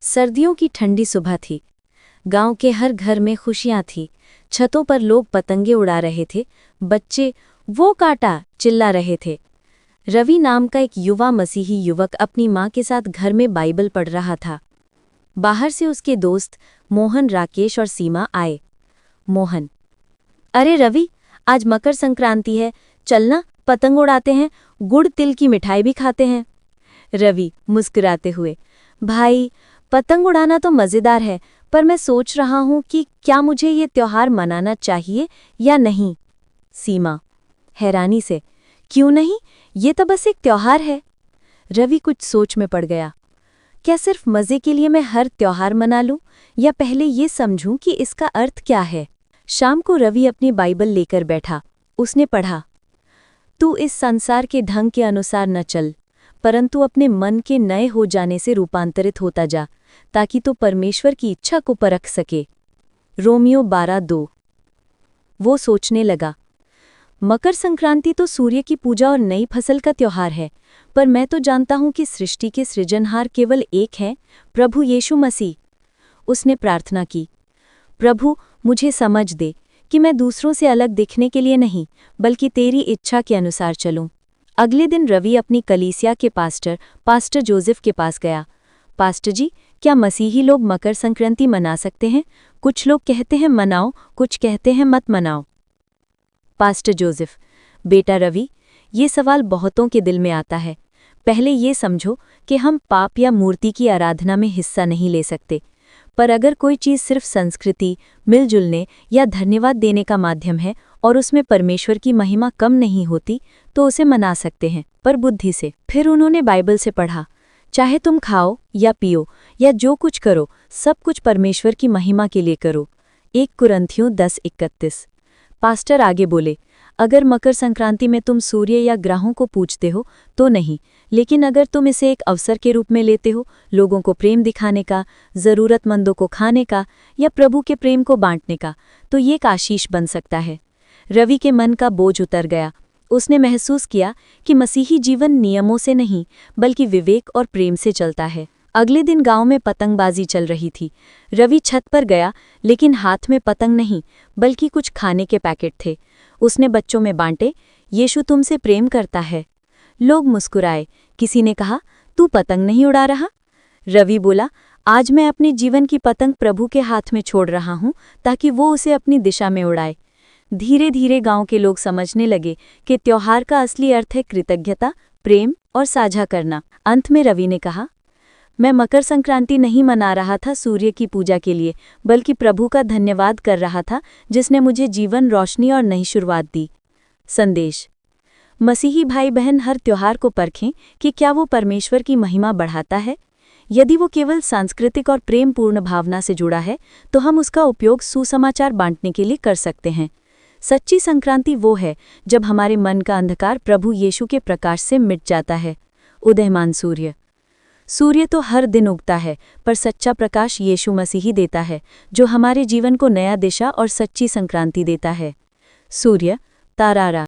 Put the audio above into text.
सर्दियों की ठंडी सुबह थी। गांव के हर घर में खुशियां थीं। छतों पर लोग पतंगे उड़ा रहे थे। बच्चे वो काटा चिल्ला रहे थे। रवि नाम का एक युवा मसीही युवक अपनी मां के साथ घर में बाइबल पढ़ रहा था। बाहर से उसके दोस्त मोहन, राकेश और सीमा आए। मोहन: अरे रवि, आज मकर संक्रांति है, चलना पतंग उड़ाते हैं, गुड़ तिल की मिठाई भी खाते हैं। रवि मुस्कुराते हुए: भाई, पतंग उड़ाना तो मज़ेदार है, पर मैं सोच रहा हूं कि क्या मुझे ये त्योहार मनाना चाहिए या नहीं। सीमा हैरानी से: क्यों नहीं, ये तो बस एक त्योहार है। रवि कुछ सोच में पड़ गया। क्या सिर्फ मज़े के लिए मैं हर त्योहार मना लूं, या पहले ये समझूं कि इसका अर्थ क्या है। शाम को रवि अपनी बाइबल लेकर बैठा। उसने पढ़ा, तू इस संसार के ढंग के अनुसार न चल, परंतु अपने मन के नए हो जाने से रूपांतरित होता जा, ताकि तू परमेश्वर की इच्छा को परख सके। रोमियो 12:2। वो सोचने लगा, मकर संक्रांति तो सूर्य की पूजा और नई फसल का त्योहार है, पर मैं तो जानता हूं कि सृष्टि के सृजनहार केवल एक है, प्रभु यीशु मसीह। उसने प्रार्थना की, प्रभु, मुझे समझ दे कि मैं दूसरों से अलग दिखने के लिए नहीं, बल्कि तेरी इच्छा के अनुसार चलूं। अगले दिन रवि अपनी कलीसिया के पास्टर जोसेफ के पास गया। पास्टर जी, क्या मसीही लोग मकर संक्रांति मना सकते हैं? कुछ लोग कहते हैं मनाओ, कुछ कहते हैं मत मनाओ। पास्टर जोसेफ: बेटा रवि, ये सवाल बहुतों के दिल में आता है। पहले ये समझो कि हम पाप या मूर्ति की आराधना में हिस्सा नहीं ले सकते, पर अगर कोई चीज़ सिर्फ संस्कृति, मिलजुलने या धन्यवाद देने का माध्यम है और उसमें परमेश्वर की महिमा कम नहीं होती, तो उसे मना सकते हैं, पर बुद्धि से। फिर उन्होंने बाइबल से पढ़ा, चाहे तुम खाओ या पियो या जो कुछ करो, सब कुछ परमेश्वर की महिमा के लिए करो। 1 कुरिन्थियों 10:31। पास्टर आगे बोले, अगर मकर संक्रांति में तुम सूर्य या ग्रहों को पूजते हो तो नहीं, लेकिन अगर तुम इसे एक अवसर के रूप में लेते हो, लोगों को प्रेम दिखाने का, ज़रूरतमंदों को खाने का या प्रभु के प्रेम को बांटने का, तो ये एक आशीष बन सकता है। रवि के मन का बोझ उतर गया। उसने महसूस किया कि मसीही जीवन नियमों से नहीं, बल्कि विवेक और प्रेम से चलता है। अगले दिन गांव में पतंगबाजी चल रही थी। रवि छत पर गया, लेकिन हाथ में पतंग नहीं, बल्कि कुछ खाने के पैकेट थे। उसने बच्चों में बांटे, यीशु तुमसे प्रेम करता है। लोग मुस्कुराए। किसी ने कहा, तू पतंग नहीं उड़ा रहा? रवि बोला, आज मैं अपने जीवन की पतंग प्रभु के हाथ में छोड़ रहा हूं, ताकि वो उसे अपनी दिशा में उड़ाए। धीरे धीरे गांव के लोग समझने लगे कि त्योहार का असली अर्थ है कृतज्ञता, प्रेम और साझा करना। अंत में रवि ने कहा, मैं मकर संक्रांति नहीं मना रहा था सूर्य की पूजा के लिए, बल्कि प्रभु का धन्यवाद कर रहा था, जिसने मुझे जीवन, रोशनी और नई शुरुआत दी। संदेश: मसीही भाई बहन हर त्योहार को परखें कि क्या वो परमेश्वर की महिमा बढ़ाता है। यदि वो केवल सांस्कृतिक और प्रेमपूर्ण भावना से जुड़ा है, तो हम उसका उपयोग सुसमाचार बांटने के लिए कर सकते हैं। सच्ची संक्रांति वो है जब हमारे मन का अंधकार प्रभु यीशु के प्रकाश से मिट जाता है। उदयमान सूर्य: सूर्य तो हर दिन उगता है, पर सच्चा प्रकाश यीशु मसीह ही देता है, जो हमारे जीवन को नया दिशा और सच्ची संक्रांति देता है। सूर्य, तारारा।